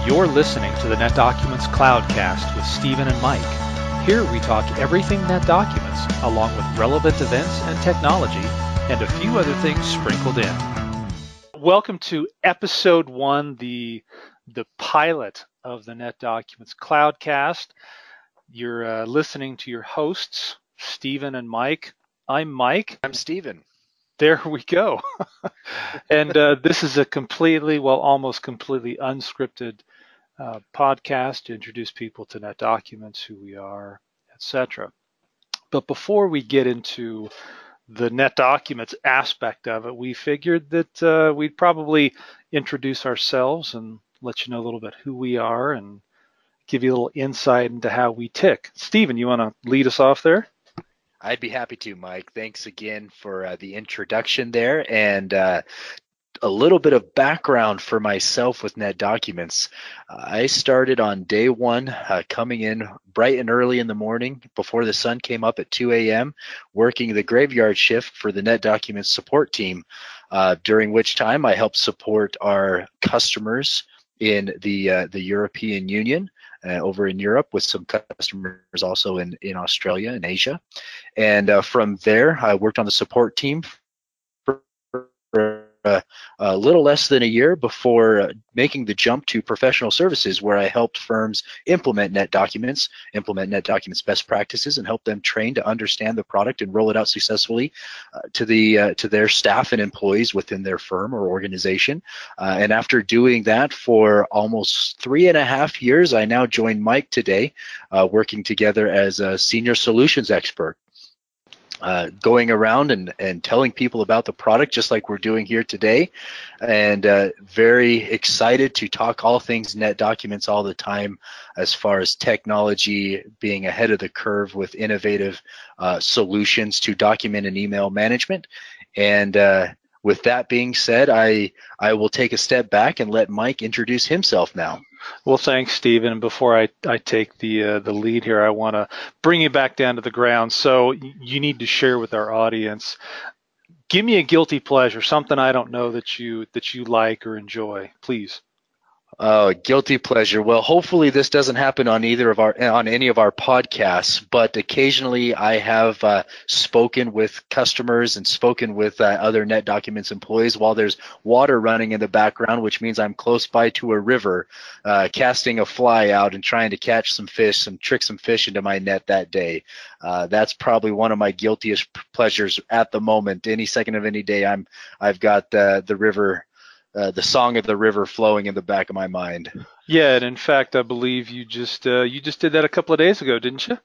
You're listening to the NetDocuments CloudCast with Stephen and Mike. Here we talk everything NetDocuments, along with relevant events and technology, and a few other things sprinkled in. Welcome to episode 1, the pilot of the NetDocuments CloudCast. You're listening to your hosts, Stephen and Mike. I'm Mike. I'm Stephen. There we go. And this is a almost completely unscripted podcast to introduce people to NetDocuments, who we are, etc. But before we get into the NetDocuments aspect of it, we figured that we'd probably introduce ourselves and let you know a little bit who we are and give you a little insight into how we tick. Stephen, you want to lead us off there? I'd be happy to, Mike. Thanks again for the introduction there, and a little bit of background for myself with NetDocuments. I started on day one, coming in bright and early in the morning before the sun came up at 2 a.m., working the graveyard shift for the NetDocuments support team, during which time I helped support our customers in the European Union, over in Europe, with some customers also in Australia and Asia. And from there, I worked on the support team for a little less than a year before making the jump to professional services, where I helped firms implement NetDocuments best practices, and help them train to understand the product and roll it out successfully to their staff and employees within their firm or organization. And after doing that for almost 3.5 years, I now join Mike today, working together as a senior solutions expert. Going around and telling people about the product, just like we're doing here today, and very excited to talk all things NetDocuments all the time, as far as technology, being ahead of the curve with innovative solutions to document and email management. And with that being said, I will take a step back and let Mike introduce himself now. Well, thanks, Stephen. Before I take the lead here, I want to bring you back down to the ground. So you need to share with our audience. Give me a guilty pleasure, something I don't know that you like or enjoy, please. Guilty pleasure. Well, hopefully this doesn't happen on any of our podcasts, but occasionally I have spoken with customers and spoken with other NetDocuments employees while there's water running in the background, which means I'm close by to a river, casting a fly out and trying to catch some fish, trick some fish into my net that day. That's probably one of my guiltiest pleasures at the moment. Any second of any day, I've got the river. The song of the river flowing in the back of my mind. Yeah, and in fact, I believe you just did that a couple of days ago, didn't you?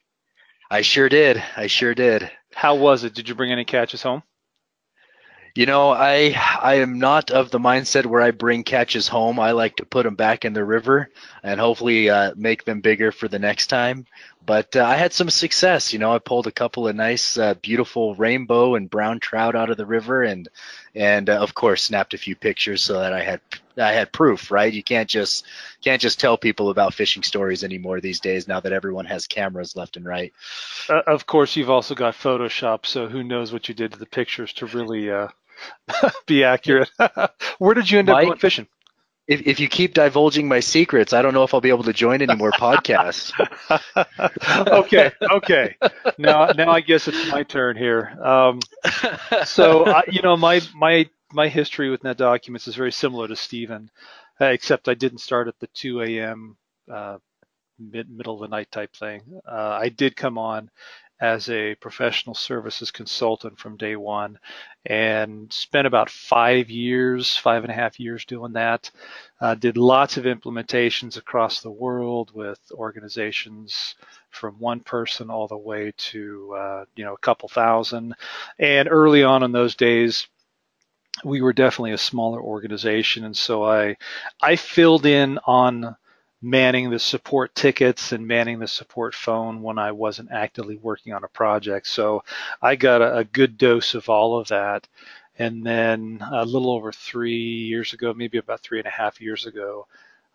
I sure did. How was it? Did you bring any catches home? You know, I am not of the mindset where I bring catches home. I like to put them back in the river and hopefully make them bigger for the next time. But I had some success. You know, I pulled a couple of nice, beautiful rainbow and brown trout out of the river, and of course snapped a few pictures so that I had proof. Right? You can't just tell people about fishing stories anymore these days, now that everyone has cameras left and right. Of course, you've also got Photoshop, so who knows what you did to the pictures to really be accurate. Where did you end up going fishing? If you keep divulging my secrets, I don't know if I'll be able to join any more podcasts. Okay. Now I guess it's my turn here. So you know, my history with NetDocuments is very similar to Stephen, except I didn't start at the 2 a.m. Middle of the night type thing. I did come on as a professional services consultant from day one, and spent about 5.5 years doing that. Did lots of implementations across the world with organizations from one person all the way to a couple thousand. And early on in those days, we were definitely a smaller organization, and so I filled in on manning the support tickets and manning the support phone when I wasn't actively working on a project. So I got a good dose of all of that. And then a little over 3 years ago, maybe about 3.5 years ago,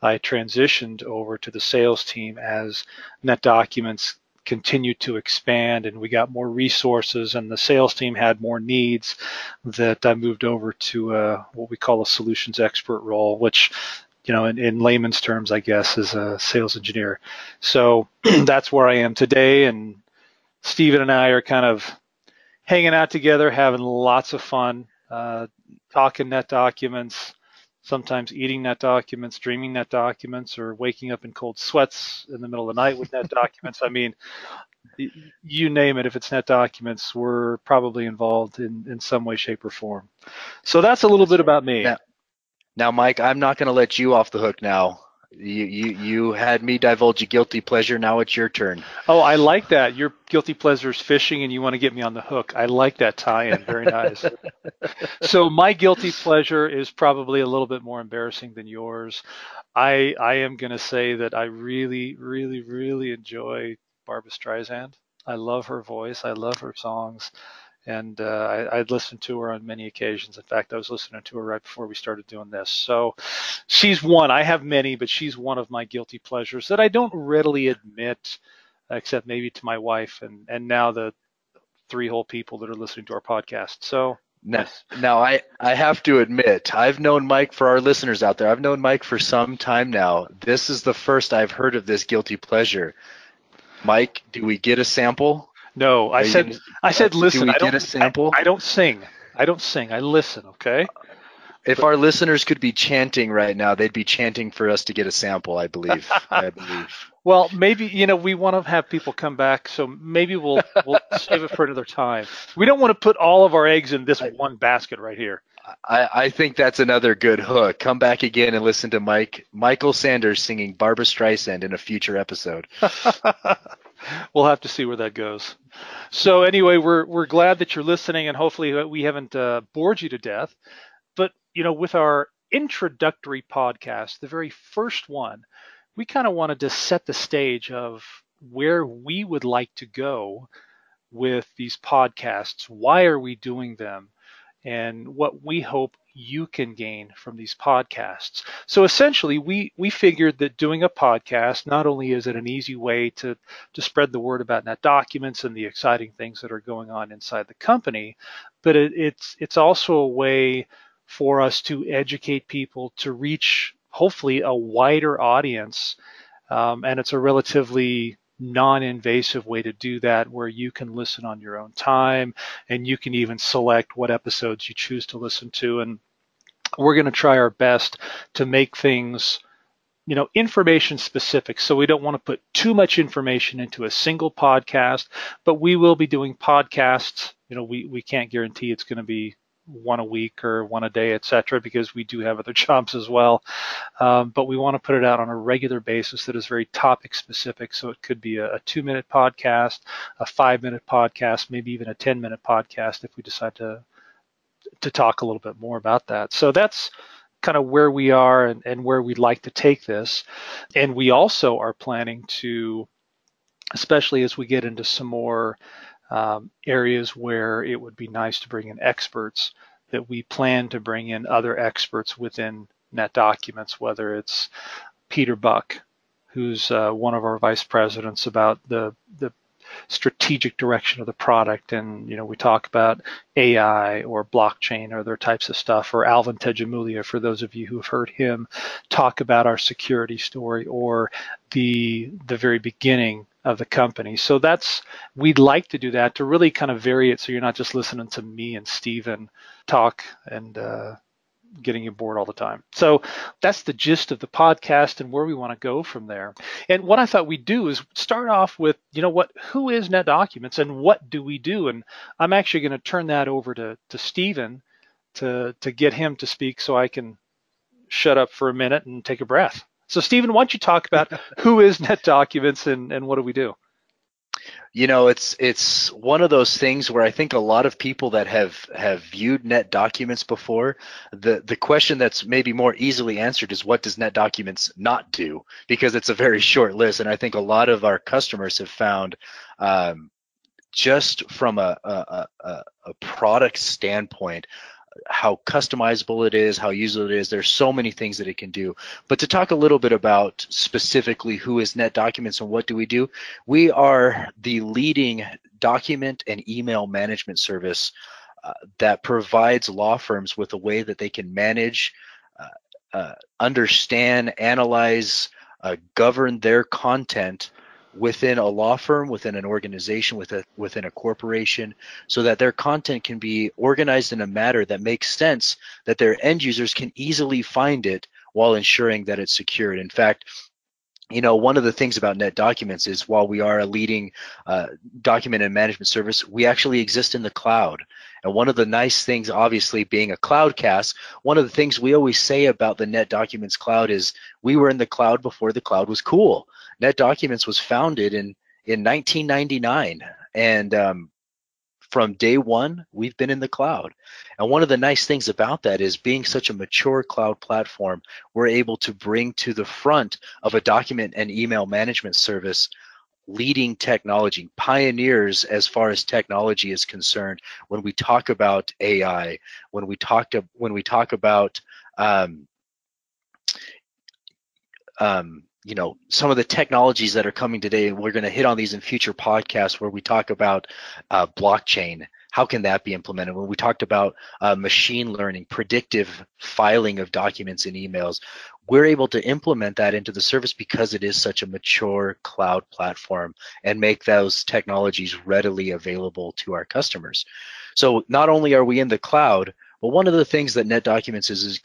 I transitioned over to the sales team as NetDocuments continued to expand and we got more resources and the sales team had more needs, that I moved over to what we call a solutions expert role, which in layman's terms, I guess, as a sales engineer. So that's where I am today. And Steven and I are kind of hanging out together, having lots of fun, talking NetDocuments, sometimes eating NetDocuments, dreaming NetDocuments, or waking up in cold sweats in the middle of the night with NetDocuments. I mean, you name it. If it's NetDocuments, we're probably involved in some way, shape, or form. So that's a little bit about me. Now, Mike, I'm not going to let you off the hook now. You had me divulge a guilty pleasure. Now it's your turn. Oh, I like that. Your guilty pleasure is fishing, and you want to get me on the hook. I like that tie-in. Very nice. So my guilty pleasure is probably a little bit more embarrassing than yours. I am going to say that I really, really, really enjoy Barbra Streisand. I love her voice. I love her songs. And I'd listened to her on many occasions. In fact, I was listening to her right before we started doing this. So she's one. I have many, but she's one of my guilty pleasures that I don't readily admit, except maybe to my wife and now the three whole people that are listening to our podcast. So now I have to admit, I've known Mike, for our listeners out there, I've known Mike for some time now. This is the first I've heard of this guilty pleasure. Mike, do we get a sample? No, I said listen. Do we get a sample? I don't sing. I listen. Okay. If our listeners could be chanting right now, they'd be chanting for us to get a sample. I believe. Well, maybe we want to have people come back, so maybe we'll save it for another time. We don't want to put all of our eggs in this one basket right here. I think that's another good hook. Come back again and listen to Michael Sanders singing Barbra Streisand in a future episode. We'll have to see where that goes. So anyway, we're glad that you're listening, and hopefully we haven't bored you to death. But with our introductory podcast, the very first one, we kind of wanted to set the stage of where we would like to go with these podcasts. Why are we doing them? And what we hope you can gain from these podcasts. So essentially, we figured that doing a podcast, not only is it an easy way to spread the word about NetDocuments and the exciting things that are going on inside the company, but it's also a way for us to educate people, to reach hopefully a wider audience, and it's a relatively non-invasive way to do that, where you can listen on your own time and you can even select what episodes you choose to listen to. And we're going to try our best to make things information specific. So we don't want to put too much information into a single podcast, but we will be doing podcasts. We can't guarantee it's going to be one a week or one a day, etc., because we do have other jobs as well. But we want to put it out on a regular basis that is very topic specific. So it could be a 2-minute podcast, a 5-minute podcast, maybe even a 10-minute podcast if we decide to talk a little bit more about that. So that's kind of where we are and where we'd like to take this. And we also are planning to, especially as we get into some more areas where it would be nice to bring in experts, that we plan to bring in other experts within NetDocuments, whether it's Peter Buck, who's one of our vice presidents, about the strategic direction of the product, and we talk about AI or blockchain or other types of stuff, or Alvin Tejamulia, for those of you who have heard him talk about our security story or the very beginning of the company. So we'd like to do that, to really kind of vary it so you're not just listening to me and Steven talk and getting you bored all the time. So that's the gist of the podcast and where we want to go from there. And what I thought we'd do is start off with, who is NetDocuments and what do we do? And I'm actually going to turn that over to Steven to get him to speak so I can shut up for a minute and take a breath. So Steven, why don't you talk about who is NetDocuments and what do we do? It's one of those things where I think a lot of people that have viewed NetDocuments before, the question that's maybe more easily answered is, what does NetDocuments not do? Because it's a very short list, and I think a lot of our customers have found, just from a product standpoint, how customizable it is, how usable it is. There's so many things that it can do. But to talk a little bit about specifically who is NetDocuments and what do we do, we are the leading document and email management service that provides law firms with a way that they can manage understand, analyze, govern their content within a law firm, within an organization, within a corporation, so that their content can be organized in a manner that makes sense, that their end users can easily find it while ensuring that it's secured. In fact, one of the things about NetDocuments is while we are a leading document and management service, we actually exist in the cloud. And one of the nice things, obviously being a CloudCast, one of the things we always say about the NetDocuments cloud is we were in the cloud before the cloud was cool. NetDocuments was founded in 1999, and from day one, we've been in the cloud. And one of the nice things about that is being such a mature cloud platform, we're able to bring to the front of a document and email management service leading technology, pioneers as far as technology is concerned. When we talk about AI, when we talk about some of the technologies that are coming today, and we're going to hit on these in future podcasts where we talk about blockchain. How can that be implemented? When we talked about machine learning, predictive filing of documents and emails, we're able to implement that into the service because it is such a mature cloud platform and make those technologies readily available to our customers. So not only are we in the cloud, but one of the things that NetDocuments is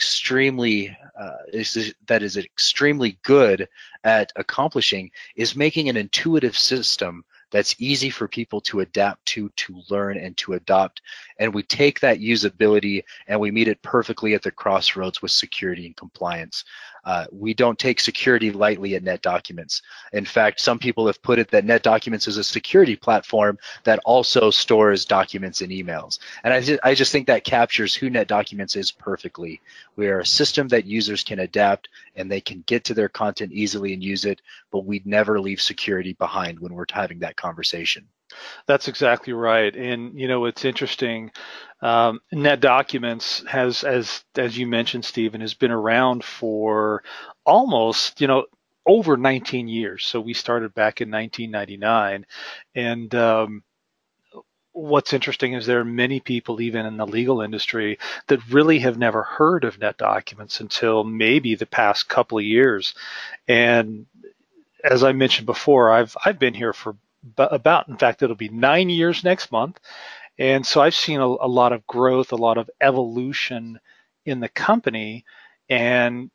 extremely good at accomplishing is making an intuitive system that's easy for people to adapt to learn, and to adopt. And we take that usability and we meet it perfectly at the crossroads with security and compliance. We don't take security lightly at NetDocuments. In fact, some people have put it that NetDocuments is a security platform that also stores documents and emails. And I just think that captures who NetDocuments is perfectly. We are a system that users can adapt and they can get to their content easily and use it, but we'd never leave security behind when we're having that conversation. That's exactly right. And it's interesting. NetDocuments has, as you mentioned, Stephen, has been around for almost over 19 years. So we started back in 1999, and what's interesting is there are many people, even in the legal industry, that really have never heard of NetDocuments until maybe the past couple of years. And as I mentioned before, I've been here for about, in fact, it'll be 9 years next month. And so I've seen a lot of growth, a lot of evolution in the company, and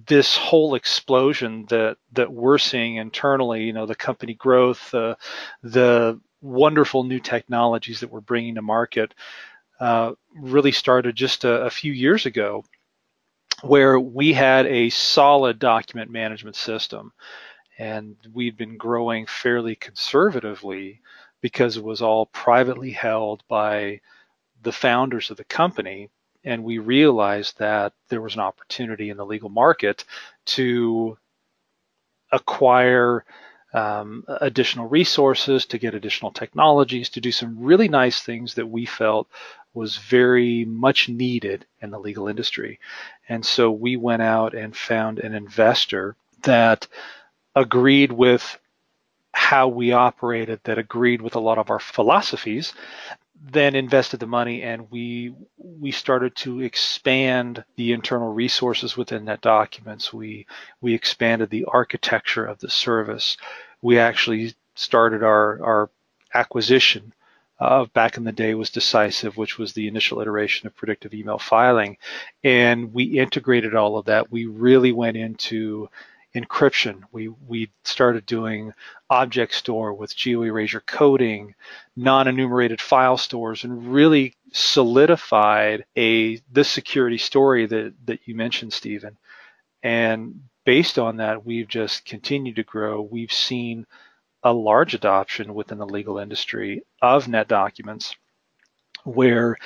this whole explosion that we're seeing internally, the company growth, the wonderful new technologies that we're bringing to market, really started just a few years ago, where we had a solid document management system. And we've been growing fairly conservatively because it was all privately held by the founders of the company. And we realized that there was an opportunity in the legal market to acquire additional resources, to get additional technologies, to do some really nice things that we felt was very much needed in the legal industry. And so we went out and found an investor that agreed with how we operated, that agreed with a lot of our philosophies, then invested the money, and we started to expand the internal resources within NetDocuments. We expanded the architecture of the service. We actually started our acquisition of, back in the day, was Decisive, which was the initial iteration of predictive email filing, and we integrated all of that. We really went into encryption. We started doing object store with geo-erasure coding, non-enumerated file stores, and really solidified this security story that you mentioned, Stephen. And based on that, we've just continued to grow. We've seen a large adoption within the legal industry of NetDocuments, where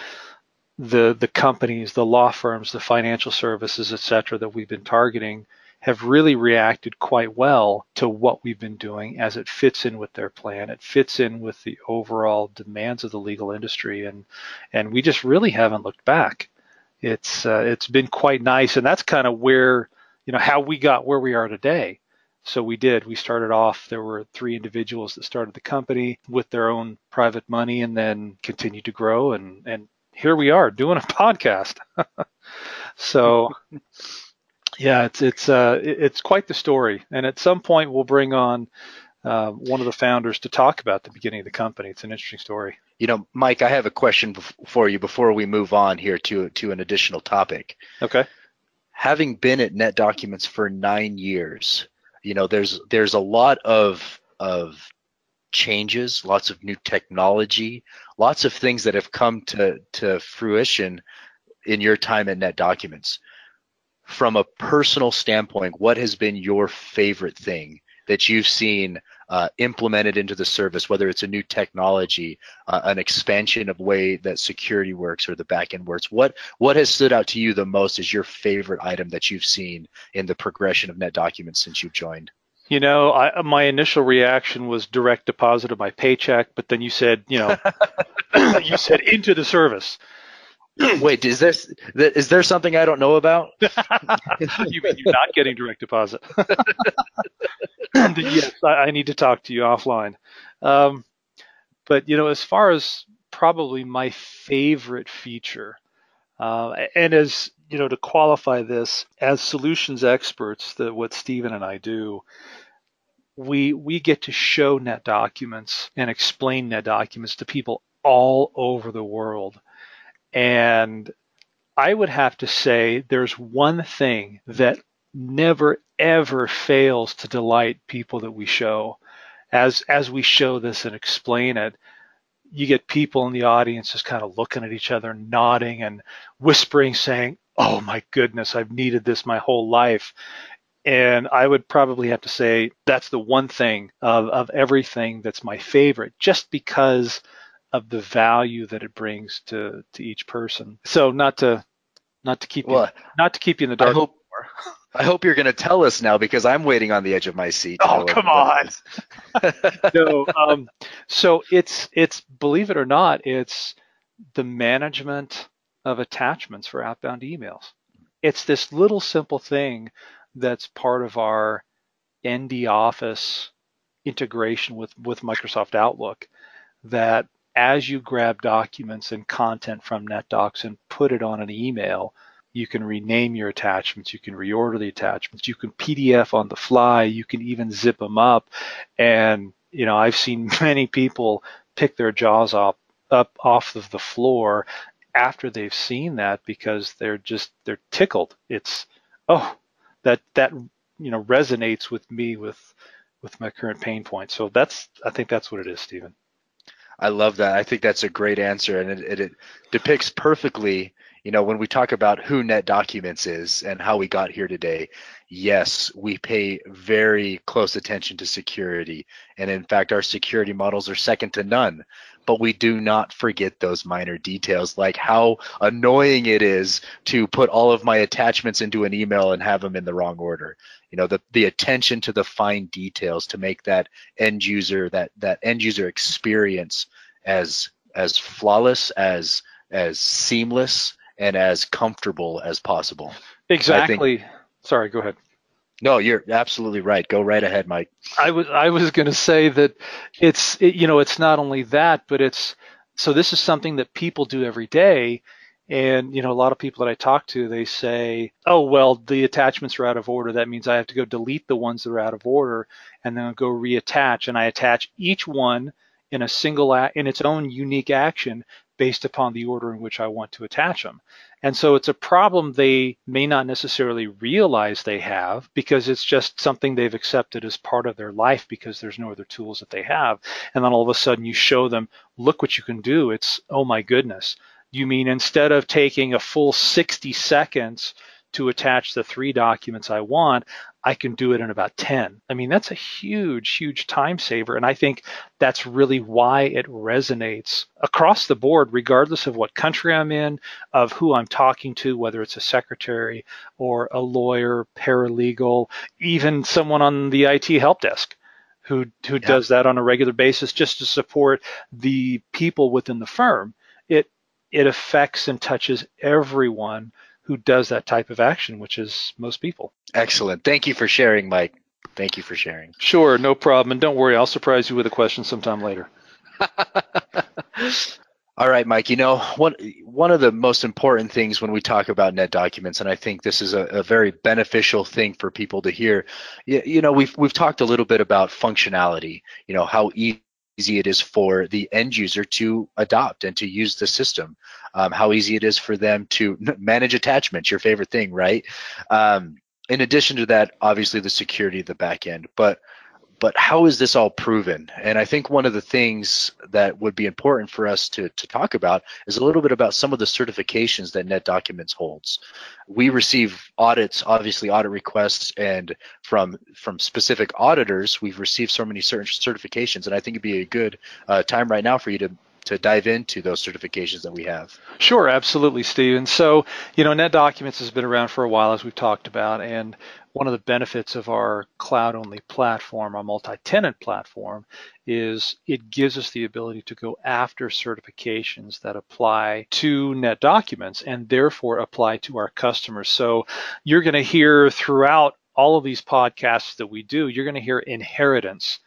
the companies, the law firms, the financial services, et cetera, that we've been targeting have really reacted quite well to what we've been doing, as it fits in with their plan. It fits in with the overall demands of the legal industry, and we just really haven't looked back. It's been quite nice, and that's kind of where, how we got where we are today. So we started off, there were 3 individuals that started the company with their own private money, and then continued to grow, and here we are doing a podcast. So Yeah, it's quite the story. And at some point, we'll bring on one of the founders to talk about the beginning of the company. It's an interesting story. Mike, I have a question for you before we move on here to an additional topic. Okay. Having been at NetDocuments for 9 years, there's a lot of changes, lots of new technology, lots of things that have come to fruition in your time at NetDocuments. From a personal standpoint, what has been your favorite thing that you've seen implemented into the service, whether it's a new technology, an expansion of way that security works or the backend works? What has stood out to you the most as your favorite item that you've seen in the progression of NetDocuments since you've joined? My initial reaction was direct deposit of my paycheck, but then you said, you said into the service. Wait, is there something I don't know about? You mean you're not getting direct deposit? Yes, I need to talk to you offline. But as far as probably my favorite feature, and as to qualify this as solutions experts, that what Stephen and I do, we get to show NetDocuments and explain NetDocuments to people all over the world. And I would have to say there's one thing that never ever fails to delight people that we show. As we show this and explain it, you get people in the audience just kind of looking at each other, nodding and whispering, saying, "Oh my goodness, I've needed this my whole life." And I would probably have to say that's the one thing of everything that's my favorite, just because of the value that it brings to each person. So not to keep you in the dark. I hope you're going to tell us now, because I'm waiting on the edge of my seat. Oh, come on. No. So it's believe it or not, it's the management of attachments for outbound emails. It's this little simple thing that's part of our ND Office integration with Microsoft Outlook, that as you grab documents and content from NetDocs and put it on an email, you can rename your attachments, you can reorder the attachments, you can PDF on the fly, you can even zip them up. And I've seen many people pick their jaws up off of the floor after they've seen that, because they're tickled. It's that resonates with me with my current pain point. So I think that's what it is, Stephen. I love that. I think that's a great answer, and it depicts perfectly, when we talk about who NetDocuments is and how we got here today. Yes, we pay very close attention to security, and in fact, our security models are second to none. But we do not forget those minor details, like how annoying it is to put all of my attachments into an email and have them in the wrong order. The attention to the fine details to make that end user experience as flawless, as seamless, and as comfortable as possible. Exactly. Sorry, go ahead. No, you're absolutely right. Go right ahead, Mike. I was going to say that it's not only that, but this is something that people do every day. And a lot of people that I talk to, they say, "Oh, well, the attachments are out of order. That means I have to go delete the ones that are out of order, and then I'll go reattach." And I attach each one in a single in its own unique action based upon the order in which I want to attach them. And so it's a problem they may not necessarily realize they have, because it's just something they've accepted as part of their life because there's no other tools that they have. And then all of a sudden you show them, look what you can do. It's, oh my goodness. You mean instead of taking a full 60 seconds to attach the 3 documents I want, I can do it in about 10. I mean, that's a huge, huge time saver. And I think that's really why it resonates across the board, regardless of what country I'm in, of who I'm talking to, whether it's a secretary or a lawyer, paralegal, even someone on the IT help desk who does that on a regular basis just to support the people within the firm. It affects and touches everyone who does that type of action, which is most people. Excellent. Thank you for sharing, Mike. Thank you for sharing. Sure, no problem. And don't worry, I'll surprise you with a question sometime later. All right, Mike. one of the most important things when we talk about NetDocuments, and I think this is a very beneficial thing for people to hear, we've talked a little bit about functionality, how easy it is for the end user to adopt and to use the system, how easy it is for them to manage attachments, your favorite thing, right? In addition to that, obviously the security of the back end, but how is this all proven? And I think one of the things that would be important for us to talk about is a little bit about some of the certifications that NetDocuments holds. We receive audits, obviously audit requests, and from specific auditors, we've received so many certain certifications, and I think it'd be a good time right now for you to dive into those certifications that we have. Sure, absolutely, Steven. So, NetDocuments has been around for a while, as we've talked about, and one of the benefits of our cloud-only platform, our multi-tenant platform, is it gives us the ability to go after certifications that apply to NetDocuments and therefore apply to our customers. So you're going to hear throughout all of these podcasts that we do, you're going to hear inheritance.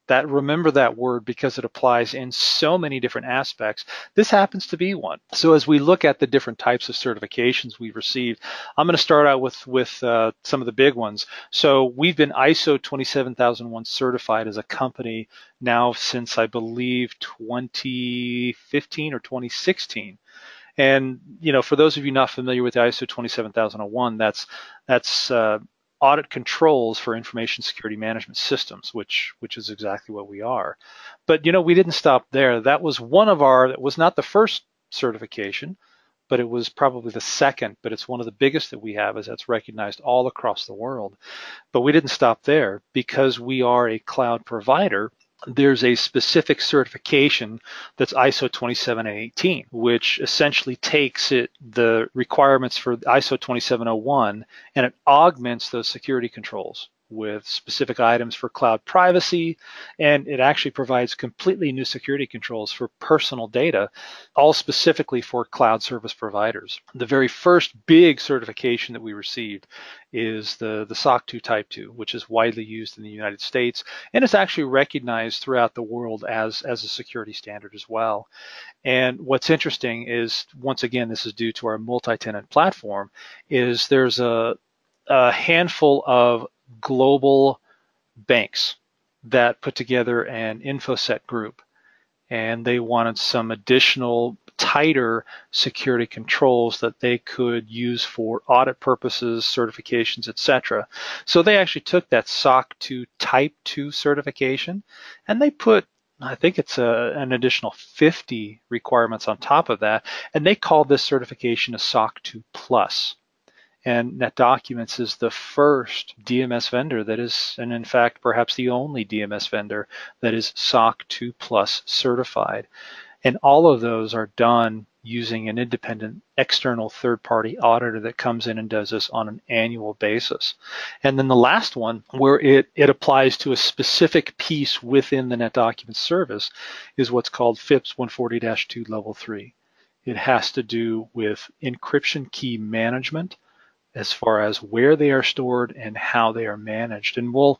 Remember that word because it applies in so many different aspects. This happens to be one. So as we look at the different types of certifications we've received, I'm going to start out with some of the big ones. So we've been ISO 27001 certified as a company now since, I believe, 2015 or 2016. And for those of you not familiar with the ISO 27001, that's audit controls for information security management systems, which is exactly what we are. But we didn't stop there. That was that was not the first certification, but it was probably the second, but it's one of the biggest that we have, as that's recognized all across the world. But we didn't stop there. Because we are a cloud provider, there's a specific certification that's ISO 27018, which essentially takes the requirements for ISO 27001 and it augments those security controls with specific items for cloud privacy, and it actually provides completely new security controls for personal data, all specifically for cloud service providers. The very first big certification that we received is the SOC 2 Type 2, which is widely used in the United States, and it's actually recognized throughout the world as a security standard as well. And what's interesting is, once again, this is due to our multi-tenant platform, is there's a handful of global banks that put together an InfoSec group, and they wanted some additional tighter security controls that they could use for audit purposes, certifications, etc. So they actually took that SOC 2 Type 2 certification and they put, I think it's an additional 50 requirements on top of that, and they called this certification a SOC 2 Plus. And NetDocuments is the first DMS vendor that is, and in fact, perhaps the only DMS vendor that is SOC 2 Plus certified. And all of those are done using an independent external third-party auditor that comes in and does this on an annual basis. And then the last one, where it applies to a specific piece within the NetDocuments service, is what's called FIPS 140-2 Level 3. It has to do with encryption key management, as far as where they are stored and how they are managed. And we'll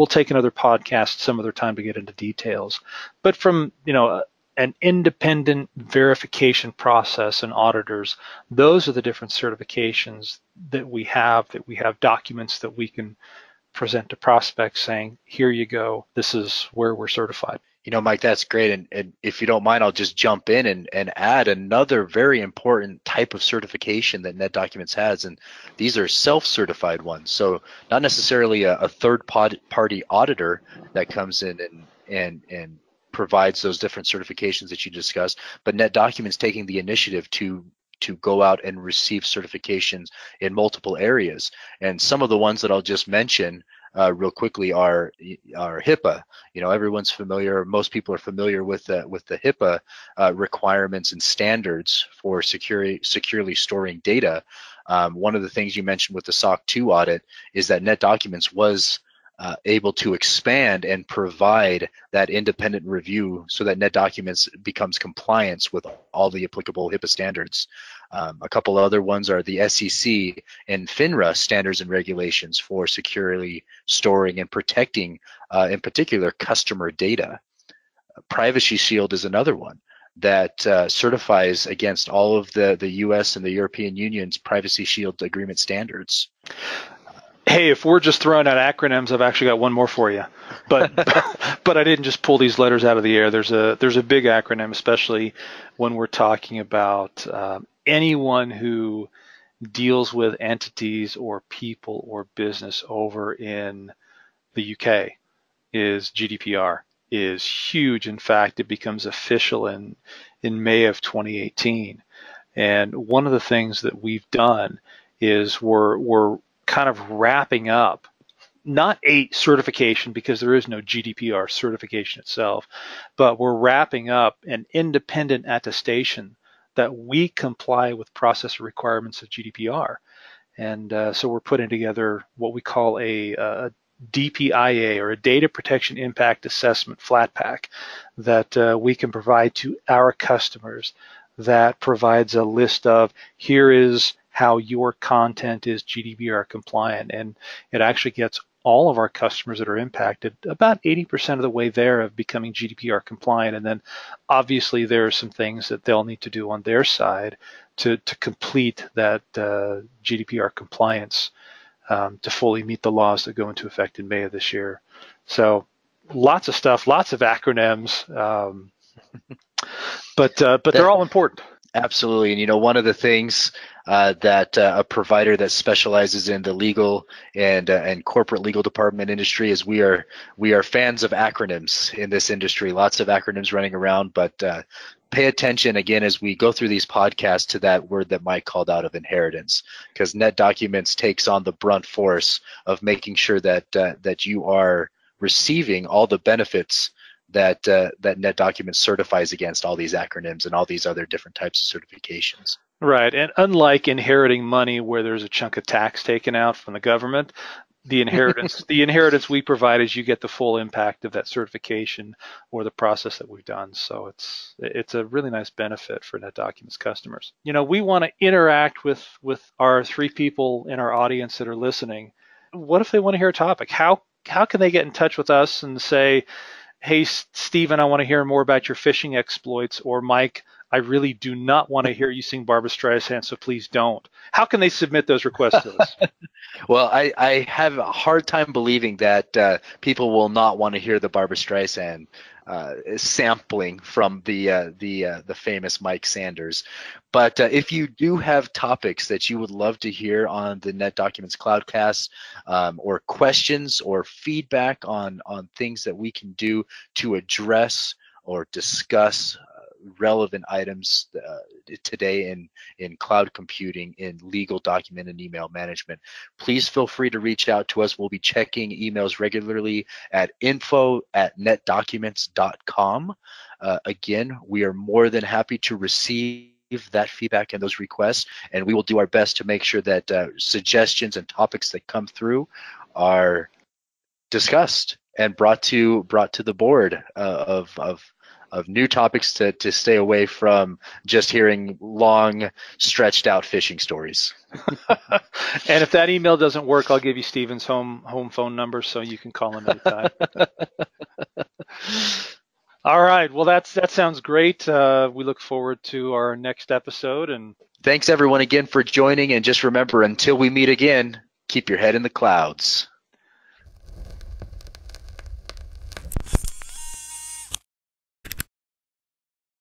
take another podcast some other time to get into details. But from an independent verification process and auditors, those are the different certifications that we have documents that we can present to prospects saying, here you go, this is where we're certified. Mike, that's great. And if you don't mind, I'll just jump in and add another very important type of certification that NetDocuments has. And these are self-certified ones. So not necessarily a third-party auditor that comes in and provides those different certifications that you discussed, but NetDocuments taking the initiative to go out and receive certifications in multiple areas. And some of the ones that I'll just mention real quickly are HIPAA. Everyone's familiar, most people are familiar with the HIPAA requirements and standards for securely storing data. One of the things you mentioned with the SOC 2 audit is that NetDocuments was able to expand and provide that independent review so that NetDocuments becomes compliant with all the applicable HIPAA standards. A couple other ones are the SEC and FINRA standards and regulations for securely storing and protecting, in particular, customer data. Privacy Shield is another one. that certifies against all of the U.S. and the European Union's Privacy Shield agreement standards. Hey, if we're just throwing out acronyms, I've actually got one more for you. But but I didn't just pull these letters out of the air. There's a big acronym, especially when we're talking about anyone who deals with entities or people or business over in the UK. Is GDPR is huge. In fact, it becomes official in May of 2018. And one of the things that we've done is we're kind of wrapping up, not a certification because there is no GDPR certification itself, but we're wrapping up an independent attestation that we comply with process requirements of GDPR. And so we're putting together what we call a DPIA, or a Data Protection Impact Assessment flat pack, that we can provide to our customers, that provides a list of, here is how your content is GDPR compliant. And it actually gets all of our customers that are impacted about 80% of the way there of becoming GDPR compliant. And then obviously there are some things that they'll need to do on their side to complete that GDPR compliance to fully meet the laws that go into effect in May of this year. So lots of stuff, lots of acronyms, but they're all important. Absolutely. And one of the things that a provider that specializes in the legal and corporate legal department industry is we are fans of acronyms in this industry. Lots of acronyms running around, but pay attention again as we go through these podcasts to that word that Mike called out of inheritance, because NetDocuments takes on the brunt force of making sure that you are receiving all the benefits that NetDocuments certifies against all these acronyms and all these other different types of certifications. Right, and unlike inheriting money where there's a chunk of tax taken out from the government, the inheritance we provide is you get the full impact of that certification or the process that we've done. So it's a really nice benefit for NetDocuments customers. We want to interact with our three people in our audience that are listening. What if they want to hear a topic? How can they get in touch with us and say, hey, Stephen, I want to hear more about your phishing exploits, or Mike, I really do not want to hear you sing Barbra Streisand, so please don't. How can they submit those requests to us? Well, I have a hard time believing that people will not want to hear the Barbra Streisand sampling from the famous Mike Sanders. But if you do have topics that you would love to hear on the NetDocuments CloudCast, or questions or feedback on things that we can do to address or discuss relevant items today in cloud computing, in legal document and email management, please feel free to reach out to us. We'll be checking emails regularly at info@netdocuments.com. Again, we are more than happy to receive that feedback and those requests, and we will do our best to make sure that suggestions and topics that come through are discussed and brought to the board of new topics to stay away from just hearing long, stretched out phishing stories. And if that email doesn't work, I'll give you Stephen's home phone number so you can call him anytime. All right. Well, that sounds great. We look forward to our next episode. And thanks everyone again for joining. And just remember, until we meet again, keep your head in the clouds.